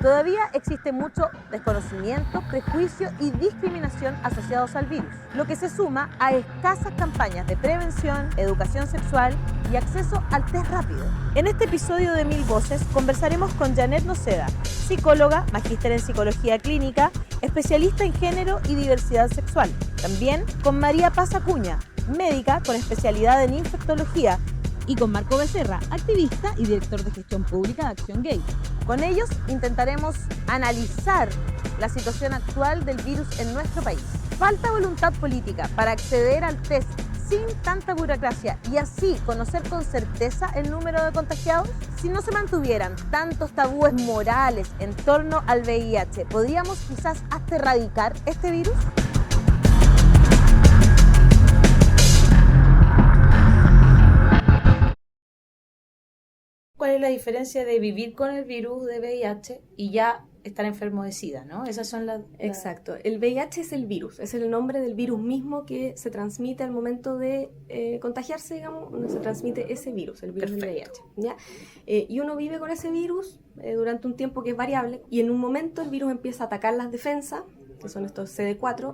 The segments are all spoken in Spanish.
Todavía existe mucho desconocimiento, prejuicio y discriminación asociados al virus, lo que se suma a escasas campañas de prevención, educación sexual y acceso al test rápido. En este episodio de Mil Voces conversaremos con Janet Noceda, psicóloga, magíster en psicología clínica, especialista en género y diversidad sexual. También con María Paz Acuña, médica con especialidad en infectología, y con Marco Becerra, activista y director de gestión pública de Acción Gay. Con ellos intentaremos analizar la situación actual del virus en nuestro país. ¿Falta voluntad política para acceder al test sin tanta burocracia y así conocer con certeza el número de contagiados? Si no se mantuvieran tantos tabúes morales en torno al VIH, ¿podríamos quizás hasta erradicar este virus? ¿Cuál es la diferencia de vivir con el virus de VIH y ya estar enfermo de SIDA, ¿no? Esas son las... Exacto. El VIH es el virus, es el nombre del virus mismo que se transmite al momento de contagiarse, digamos, donde se transmite ese virus, el virus del VIH. ¿Ya? Y uno vive con ese virus durante un tiempo que es variable y en un momento el virus empieza a atacar las defensas, que son estos CD4,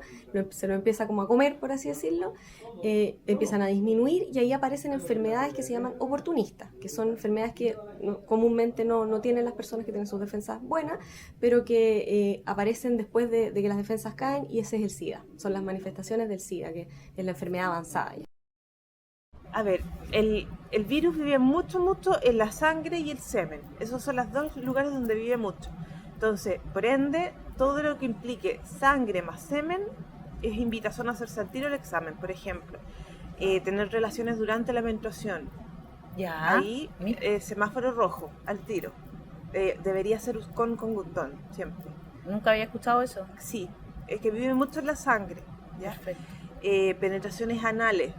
se lo empieza como a comer, por así decirlo, empiezan a disminuir y ahí aparecen enfermedades que se llaman oportunistas, que son enfermedades que comúnmente no tienen las personas que tienen sus defensas buenas, pero que aparecen después de que las defensas caen, y ese es el SIDA, son las manifestaciones del SIDA, que es la enfermedad avanzada. A ver, el virus vive mucho en la sangre y el semen. Esos son los dos lugares donde vive mucho. Entonces, por ende, todo lo que implique sangre más semen es invitación a hacerse al tiro el examen. Por ejemplo, tener relaciones durante la menstruación. Ya. Ahí, semáforo rojo, al tiro. Debería ser con condón, siempre. Nunca había escuchado eso. Sí, es que vive mucho en la sangre. ¿Ya? Perfecto. Penetraciones anales,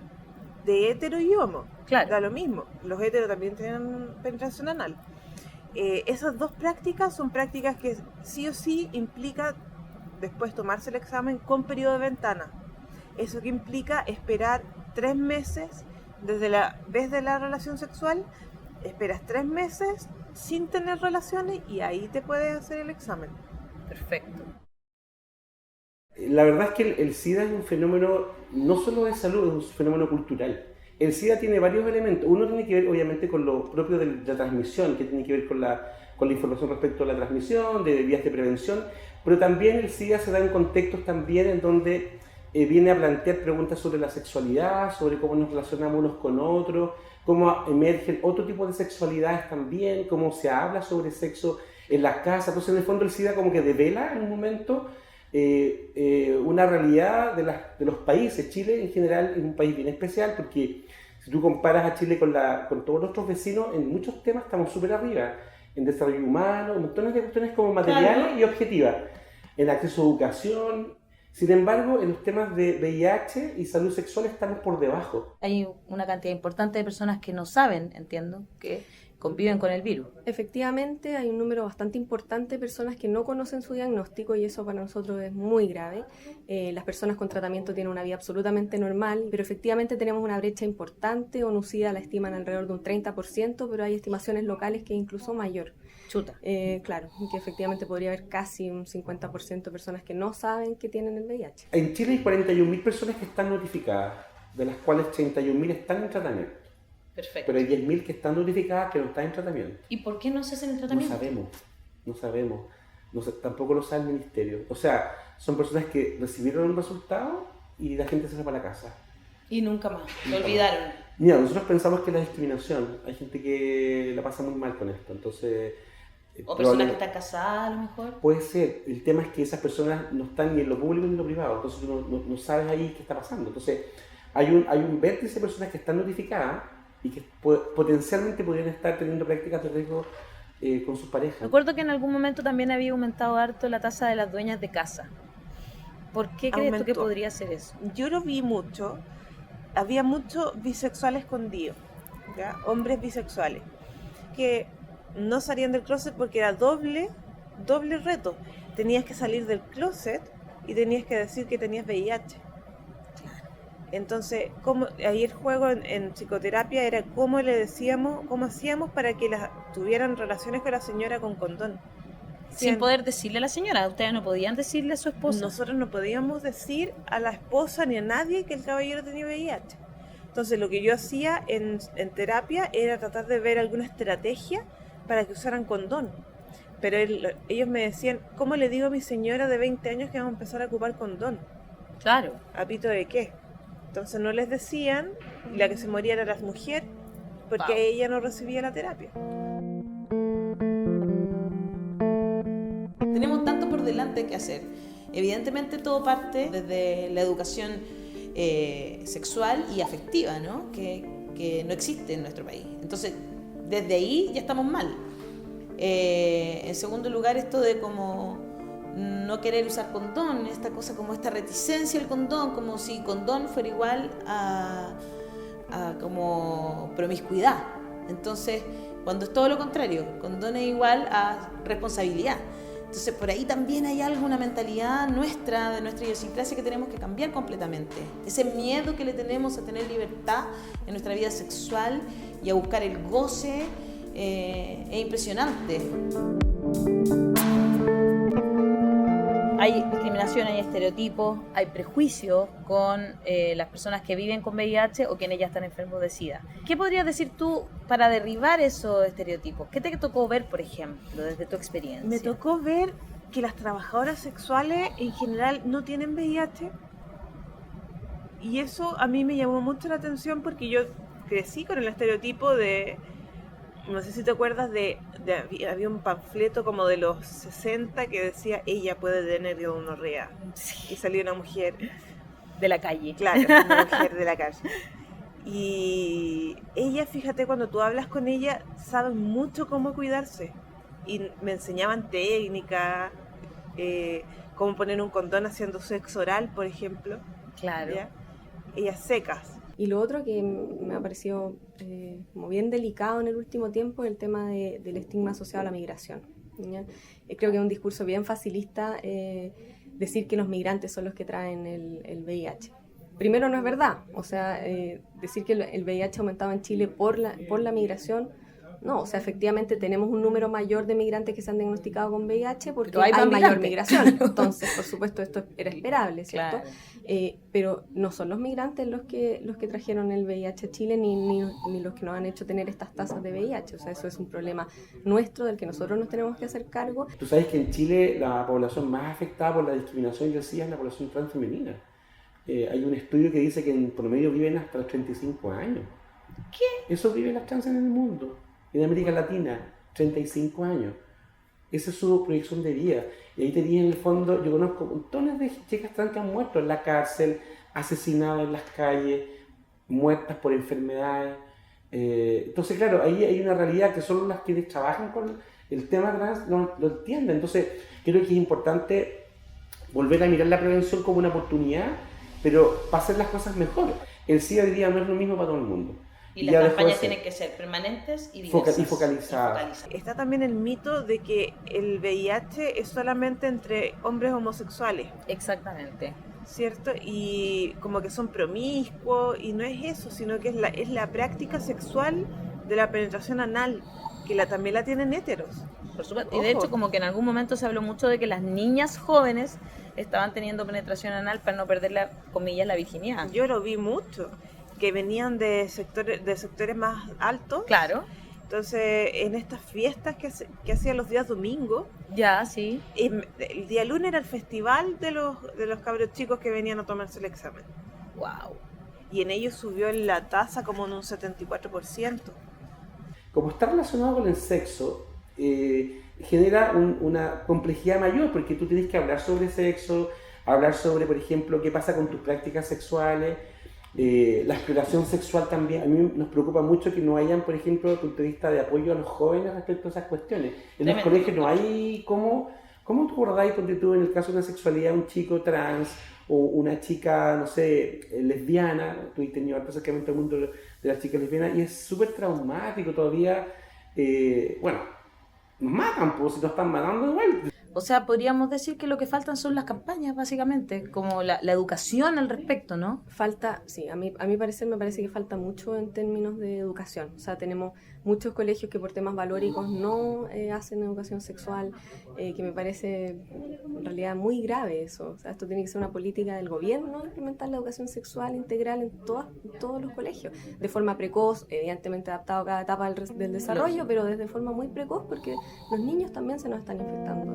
de hetero y homo. Claro. Da lo mismo. Los heteros también tienen penetración anal. Esas dos prácticas son prácticas que sí o sí implica después tomarse el examen con periodo de ventana. Eso que implica esperar 3 meses desde la vez de la relación sexual, esperas 3 meses sin tener relaciones y ahí te puedes hacer el examen. Perfecto. La verdad es que el SIDA es un fenómeno no solo de salud, es un fenómeno cultural. El SIDA tiene varios elementos. Uno tiene que ver obviamente con lo propio de la transmisión, que tiene que ver con la información respecto a la transmisión, de vías de prevención, pero también el SIDA se da en contextos también en donde viene a plantear preguntas sobre la sexualidad, sobre cómo nos relacionamos unos con otros, cómo emergen otro tipo de sexualidades también, cómo se habla sobre sexo en las casas. Entonces en el fondo el SIDA como que devela en un momento una realidad de los países. Chile en general es un país bien especial porque si tú comparas a Chile con todos nuestros vecinos, en muchos temas estamos súper arriba, en desarrollo humano, montones de cuestiones como materiales, claro, y objetivas, en acceso a educación. Sin embargo, en los temas de VIH y salud sexual estamos por debajo. Hay una cantidad importante de personas que no saben, entiendo, que conviven con el virus. Efectivamente, hay un número bastante importante de personas que no conocen su diagnóstico y eso para nosotros es muy grave. Las personas con tratamiento tienen una vida absolutamente normal, pero efectivamente tenemos una brecha importante. ONU-SIDA la estiman alrededor de un 30%, pero hay estimaciones locales que es incluso mayor. Chuta. Claro, que efectivamente podría haber casi un 50% de personas que no saben que tienen el VIH. En Chile hay 41.000 personas que están notificadas, de las cuales 31.000 están en tratamiento. Perfecto. Pero hay 10.000 que están notificadas que no están en tratamiento. ¿Y por qué no se hacen el tratamiento? No sabemos. Tampoco lo sabe el ministerio. O sea, son personas que recibieron un resultado y la gente se fue para la casa. Y nunca más, lo olvidaron. Mira, nosotros pensamos que es la discriminación. Hay gente que la pasa muy mal con esto, entonces... O personas que están casadas, a lo mejor. Puede ser. El tema es que esas personas no están ni en lo público ni en lo privado, entonces tú no sabes ahí qué está pasando. Entonces, hay un vértice de personas que están notificadas y que potencialmente podrían estar teniendo prácticas de riesgo con sus parejas. Recuerdo que en algún momento también había aumentado harto la tasa de las dueñas de casa. ¿Por qué crees tú que podría ser eso? Yo lo vi mucho. Había muchos bisexuales escondidos, ¿ya? Hombres bisexuales, que no salían del closet porque era doble reto. Tenías que salir del closet y tenías que decir que tenías VIH. Entonces, ahí el juego en psicoterapia era cómo hacíamos para que tuvieran relaciones con la señora con condón. sin poder decirle a la señora. Ustedes no podían decirle a su esposa. Nosotros no podíamos decir a la esposa ni a nadie que el caballero tenía VIH. Entonces lo que yo hacía en terapia era tratar de ver alguna estrategia para que usaran condón. Pero ellos me decían, ¿cómo le digo a mi señora de 20 años que vamos a empezar a ocupar condón? Claro. ¿A pito de qué? Entonces no les decían, y la que se moría era la mujer, porque ella no recibía la terapia. Tenemos tanto por delante que hacer. Evidentemente todo parte desde la educación sexual y afectiva, ¿no? Que no existe en nuestro país. Entonces, desde ahí ya estamos mal. En segundo lugar, esto de como no querer usar condón, esta cosa como esta reticencia al condón, como si condón fuera igual a como promiscuidad. Entonces, cuando es todo lo contrario, condón es igual a responsabilidad. Entonces, por ahí también hay algo, una mentalidad nuestra, de nuestra idiosincrasia, que tenemos que cambiar completamente. Ese miedo que le tenemos a tener libertad en nuestra vida sexual y a buscar el goce es impresionante. Hay discriminación, hay estereotipos, hay prejuicios con las personas que viven con VIH o quienes ya están enfermos de SIDA. ¿Qué podrías decir tú para derribar esos estereotipos? ¿Qué te tocó ver, por ejemplo, desde tu experiencia? Me tocó ver que las trabajadoras sexuales en general no tienen VIH, y eso a mí me llamó mucho la atención porque yo crecí con el estereotipo de... No sé si te acuerdas había un panfleto como de los 60 que decía ella puede tener gonorrea. Sí. Y salió una mujer de la calle. Claro, una mujer de la calle. Y ella, fíjate, cuando tú hablas con ella, sabe mucho cómo cuidarse. Y me enseñaban técnicas, cómo poner un condón haciendo sexo oral, por ejemplo. Claro. ¿Ya? Ellas secas. Y lo otro que me ha parecido como bien delicado en el último tiempo es el tema del estigma asociado a la migración. ¿Ya? Creo que es un discurso bien facilista decir que los migrantes son los que traen el VIH. Primero, no es verdad. O sea, decir que el VIH ha aumentado en Chile por la migración, no. O sea, efectivamente tenemos un número mayor de migrantes que se han diagnosticado con VIH porque hay mayor migración. Entonces, por supuesto, esto era esperable, ¿cierto? Claro. Pero no son los migrantes los que trajeron el VIH a Chile ni los que nos han hecho tener estas tasas de VIH. O sea, eso es un problema nuestro del que nosotros nos tenemos que hacer cargo. Tú sabes que en Chile la población más afectada por la discriminación y el SIDA es la población transfemenina. Hay un estudio que dice que en promedio viven hasta los 35 años. ¿Qué? Eso viven las trans en el mundo. En América Latina, 35 años. Esa es su proyección de vida. Y ahí tenía en el fondo, yo conozco montones de chicas trans que han muerto en la cárcel, asesinadas en las calles, muertas por enfermedades. Entonces, claro, ahí hay una realidad que solo las quienes trabajan con el tema trans no lo entienden. Entonces, creo que es importante volver a mirar la prevención como una oportunidad, pero para hacer las cosas mejor. El SIDA hoy día no es lo mismo para todo el mundo. Y las campañas tienen que ser permanentes y diversas. Y focalizadas. Está también el mito de que el VIH es solamente entre hombres homosexuales. Exactamente. ¿Cierto? Y como que son promiscuos, y no es eso, sino que es la práctica sexual de la penetración anal, que también la tienen héteros. Por supuesto. Y de hecho, como que en algún momento se habló mucho de que las niñas jóvenes estaban teniendo penetración anal para no perder, comillas, la virginidad. Yo lo vi mucho, que venían de sectores más altos. Claro. Entonces, en estas fiestas que hacían los días domingos. Ya, sí. El día lunes era el festival de los cabros chicos que venían a tomarse el examen. Wow. Y en ellos subió la tasa como en un 74%. Como está relacionado con el sexo, genera una complejidad mayor, porque tú tienes que hablar sobre sexo, hablar sobre, por ejemplo, qué pasa con tus prácticas sexuales. La exploración sexual también, a mí nos preocupa mucho que no hayan, por ejemplo, desde el punto de vista de apoyo a los jóvenes respecto a esas cuestiones. En los colegios no hay, ¿cómo tú abordáis, porque tú en el caso de una sexualidad, un chico trans o una chica, no sé, lesbiana? Tú has tenido harto acercamiento al mundo de las chicas lesbianas y es súper traumático todavía. Bueno, nos matan, pues si nos están matando igual. O sea, podríamos decir que lo que faltan son las campañas, básicamente, como la educación al respecto, ¿no? Falta, sí, a mi parecer me parece que falta mucho en términos de educación. O sea, tenemos muchos colegios que por temas valóricos no hacen educación sexual, que me parece en realidad muy grave eso. O sea, esto tiene que ser una política del gobierno, implementar la educación sexual integral en todos los colegios, de forma precoz, evidentemente adaptado a cada etapa del desarrollo, pero desde forma muy precoz, porque los niños también se nos están infectando.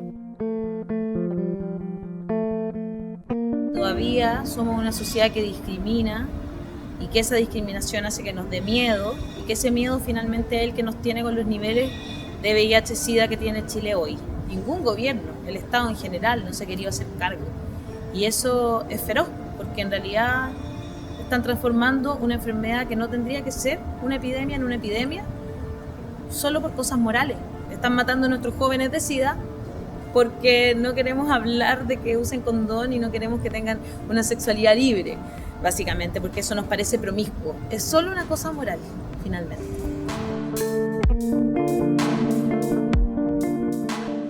Todavía somos una sociedad que discrimina y que esa discriminación hace que nos dé miedo y que ese miedo finalmente es el que nos tiene con los niveles de VIH-Sida que tiene Chile hoy. Ningún gobierno, el Estado en general, no se ha querido hacer cargo. Y eso es feroz, porque en realidad están transformando una enfermedad que no tendría que ser una epidemia en una epidemia solo por cosas morales. Están matando a nuestros jóvenes de SIDA porque no queremos hablar de que usen condón y no queremos que tengan una sexualidad libre, básicamente, porque eso nos parece promiscuo. Es solo una cosa moral, finalmente.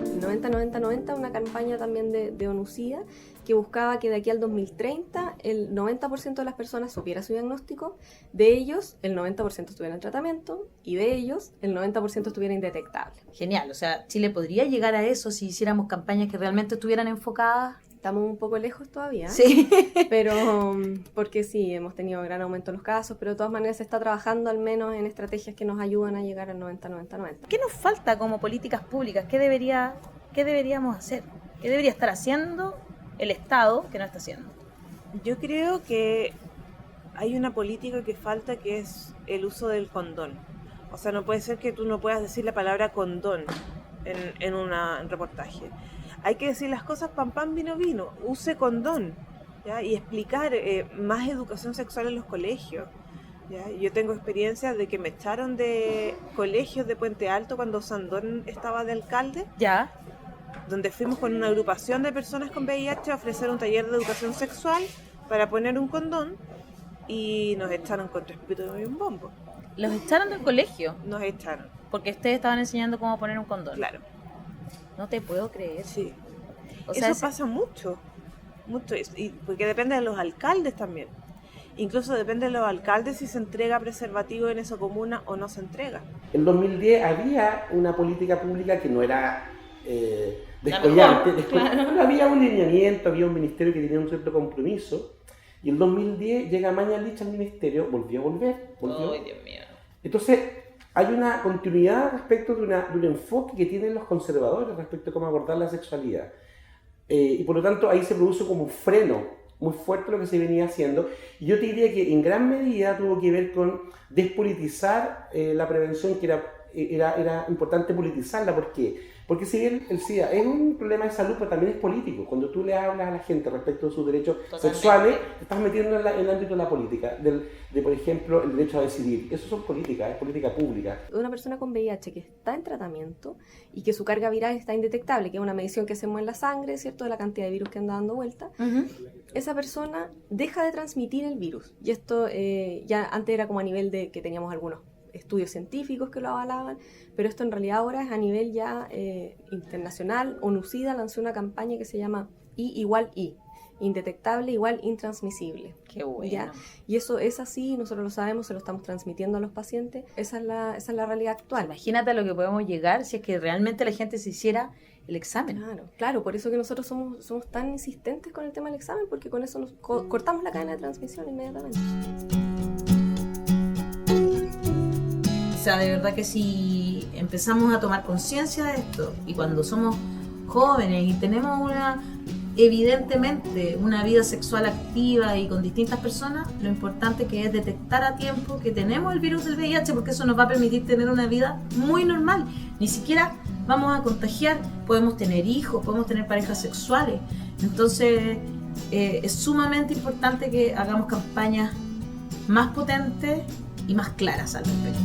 El 90-90-90, una campaña también de ONU-SIDA que buscaba que de aquí al 2030 el 90% de las personas supiera su diagnóstico, de ellos el 90% estuviera en tratamiento y de ellos el 90% estuviera indetectable. Genial, o sea, Chile podría llegar a eso si hiciéramos campañas que realmente estuvieran enfocadas. Estamos un poco lejos todavía, Sí. pero porque sí, hemos tenido gran aumento en los casos, pero de todas maneras se está trabajando al menos en estrategias que nos ayudan a llegar al 90-90-90. ¿Qué nos falta como políticas públicas? ¿Qué deberíamos hacer? ¿Qué debería estar haciendo el Estado que no está haciendo? Yo creo que hay una política que falta, que es el uso del condón. O sea, no puede ser que tú no puedas decir la palabra condón en un reportaje. Hay que decir las cosas pan pan, vino vino, use condón, ¿ya? Y explicar más educación sexual en los colegios, ¿ya? Yo tengo experiencia de que me echaron de colegios de Puente Alto cuando Sandón estaba de alcalde, Ya. donde fuimos con una agrupación de personas con VIH a ofrecer un taller de educación sexual para poner un condón y nos echaron con 3 pitos y un bombo. Los echaron del colegio Nos echaron, porque ustedes estaban enseñando cómo poner un condón. claro. No te puedo creer. Sí. O sea, Eso pasa mucho, y porque depende de los alcaldes también. Incluso depende de los alcaldes si se entrega preservativo en esa comuna o no se entrega. En 2010 había una política pública que no era descollante, pero había un lineamiento, había un ministerio que tenía un cierto compromiso, y en 2010 llega Mañalich al ministerio, volvió. Ay, Dios mío. Entonces, hay una continuidad respecto de un enfoque que tienen los conservadores respecto a cómo abordar la sexualidad. Y por lo tanto, ahí se produce como un freno muy fuerte lo que se venía haciendo. Y yo te diría que en gran medida tuvo que ver con despolitizar la prevención, que era importante politizarla. ¿Por qué? Porque si bien el SIDA es un problema de salud, pero también es político. Cuando tú le hablas a la gente respecto de sus derechos sexuales, te estás metiendo en el ámbito de la política, de por ejemplo, el derecho a decidir. Eso son políticas, es política pública. Una persona con VIH que está en tratamiento y que su carga viral está indetectable, que es una medición que hacemos en la sangre, ¿cierto?, de la cantidad de virus que anda dando vuelta, esa persona deja de transmitir el virus. Y esto ya antes era como a nivel de que teníamos algunos estudios científicos que lo avalaban, pero esto en realidad ahora es a nivel ya internacional. ONU-SIDA lanzó una campaña que se llama I = I, indetectable = intransmisible. Qué bueno. ¿Ya? Y eso es así, nosotros lo sabemos, se lo estamos transmitiendo a los pacientes, esa es la realidad actual. Imagínate a lo que podemos llegar si es que realmente la gente se hiciera el examen. Claro, por eso que nosotros somos tan insistentes con el tema del examen, porque con eso nos cortamos la cadena de transmisión inmediatamente. O sea, de verdad que si empezamos a tomar conciencia de esto y cuando somos jóvenes y tenemos evidentemente una vida sexual activa y con distintas personas, lo importante que es detectar a tiempo que tenemos el virus del VIH, porque eso nos va a permitir tener una vida muy normal. Ni siquiera vamos a contagiar, podemos tener hijos, podemos tener parejas sexuales. Entonces es sumamente importante que hagamos campañas más potentes y más claras al respecto.